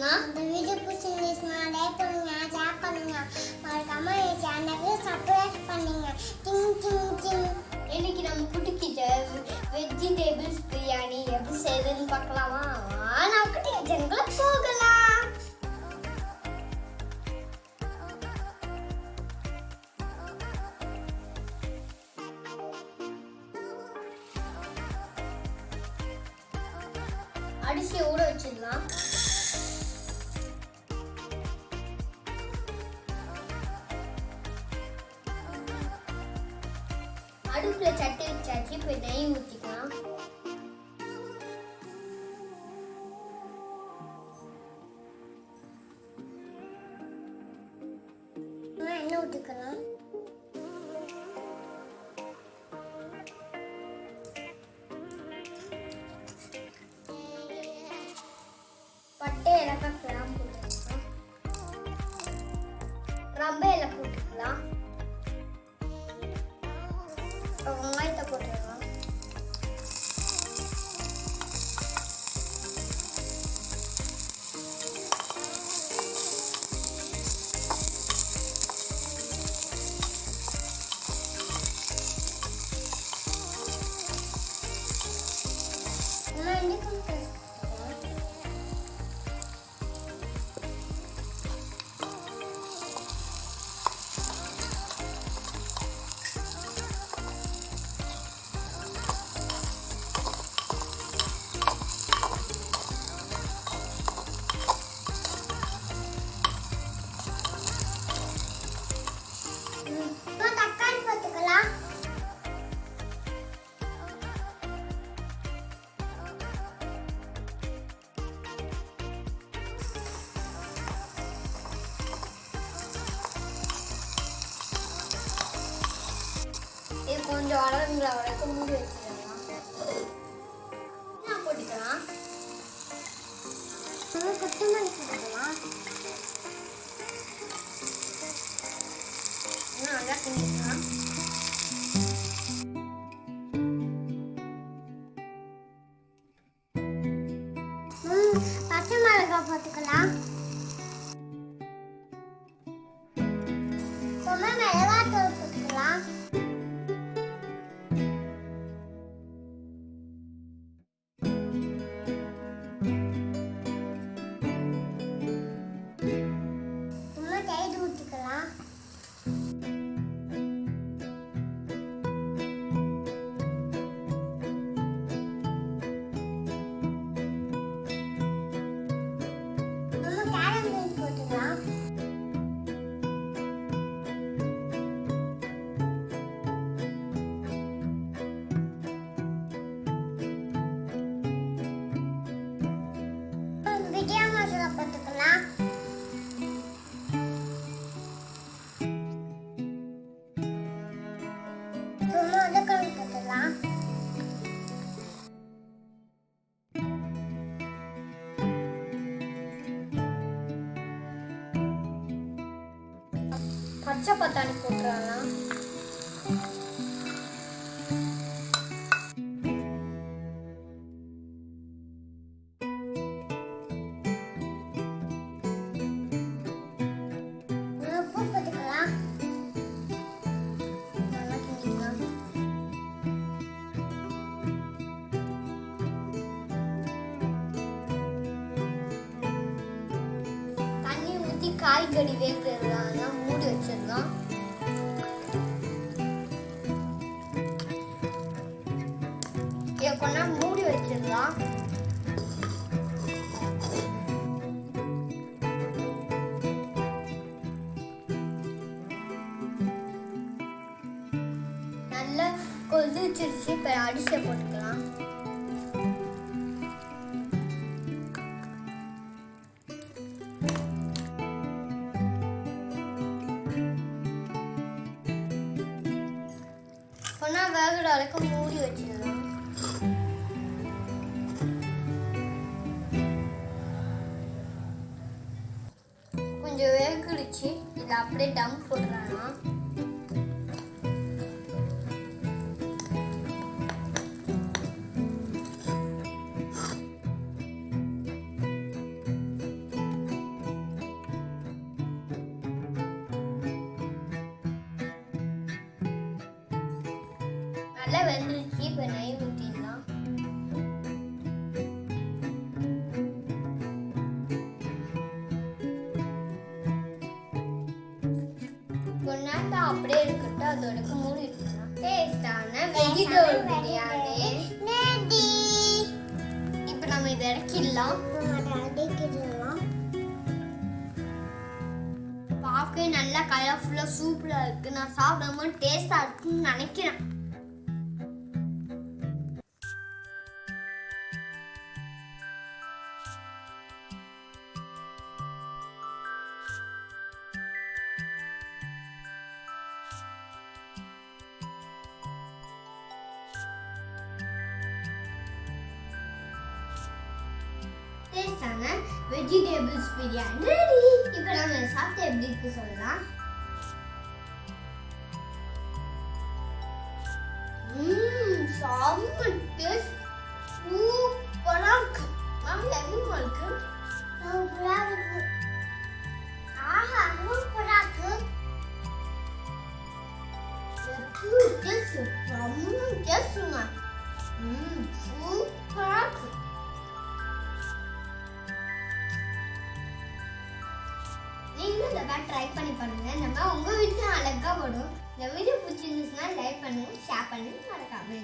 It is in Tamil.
இந்த வீடியோ பிடிச்சிருந்துச்சுன்னா லைக் பண்ணுங்க, ஷேர் பண்ணுங்க, மறக்காம என் சேனலுக்கு சப்ஸ்கிரைப் பண்ணுங்க. டிங் டிங் டிங். இன்னைக்கு நம்ம குட்டிக்கிட்ட வெஜிடபிள்ஸ் பிரியாணி எப்படி செய்யுதுன்னு பார்க்கலாமா? நான் கிச்சனுக்குள்ள போகலாம். அரிசியை ஊற வச்சிடலாம். அடுப்புல சட்டி வச்சாச்சு. இப்போ நெய் ஊற்றிக்கலாம். எண்ணெய் ஊற்றிக்கலாம். பட்டை ஏலக்காய் கிராம்பு போட்டுக்கலாம். ரொம்ப இலை போட்டுக்கலாம். வெங்காயத்தை போட்டுக்கலாம். தக்காளி போட்டுக்கலாம். இது கொஞ்சம் வளருங்கிற வரைக்கும் மூடி வச்சிடலாம். போட்டுக்கலாம். கொத்தமல்லி போட்டுக்கலாம். நல்லா கிண்டிக்கலாம். பச்சை மிளகாய் போட்டுக்கலாம். மிளகாத்தூள் போட்டுக்கலாம். தயிர் ஊற்றிக்கலாம். பிரியாணி மசாலா போட்டுக்கலாம். போட்டுக்கலாம். பச்சை பட்டாணி போட்டுக்கலாம். காய்கறி வேகிறதுனால மூடி வச்சிடலாம். கொஞ்சம் மூடி வச்சிடலாம். நல்லா கொதிச்சிருச்சு. இப்போ அரிசியை போட்டுக்கலாம். வேகிற வரைக்கும் மூடி வச்சிடலாம். கொஞ்சம் வேகிடுச்சு. இதை அப்படியே டம் போட்டுடலாம். நல்லா வெந்துருச்சு. இப்போ நெய் ஊற்றிடலாம். கொஞ்ச நேரம் அப்படியே இருக்கட்டும். அதோட மூடி வச்சுக்கலாம். டேஸ்டான வெஜிடபிள் பிரியாணி ரெடி. இப்போ நம்ம இதை இறக்கிடலாம். பார்க்கவே நல்லா கலர்ஃபுல்லாக சூப்பராக இருக்குது. நான் சாப்பிடும்போது டேஸ்டாக இருக்குன்னு நினைக்கிறேன். டேஸ்டான வெஜிடபிள்ஸ் பிரியாணி ரெடி. இப்போ நம்ம சாப்பிட்டு எப்படி இருக்கு சொல்லலாம். செம்ம டேஸ்ட், சூப்பரா இருக்கு. மாமி எப்படிமா இருக்கு? சூப்பரா இருக்கு. ஆஹா, சூப்பரா இருக்கு. டேஸ்ட் செம்ம டேஸ்ட்ங்க. சூப்பரா இருக்கு. நீங்களும் இந்த மாதிரி ட்ரை பண்ணி பாருங்க. நம்ம உங்க வீட்டுல அழகா வரும். இந்த வீடியோ பிடிச்சிருந்துச்சுன்னா லைக் பண்ணுங்க, ஷேர் பண்ணுங்க, மறக்காம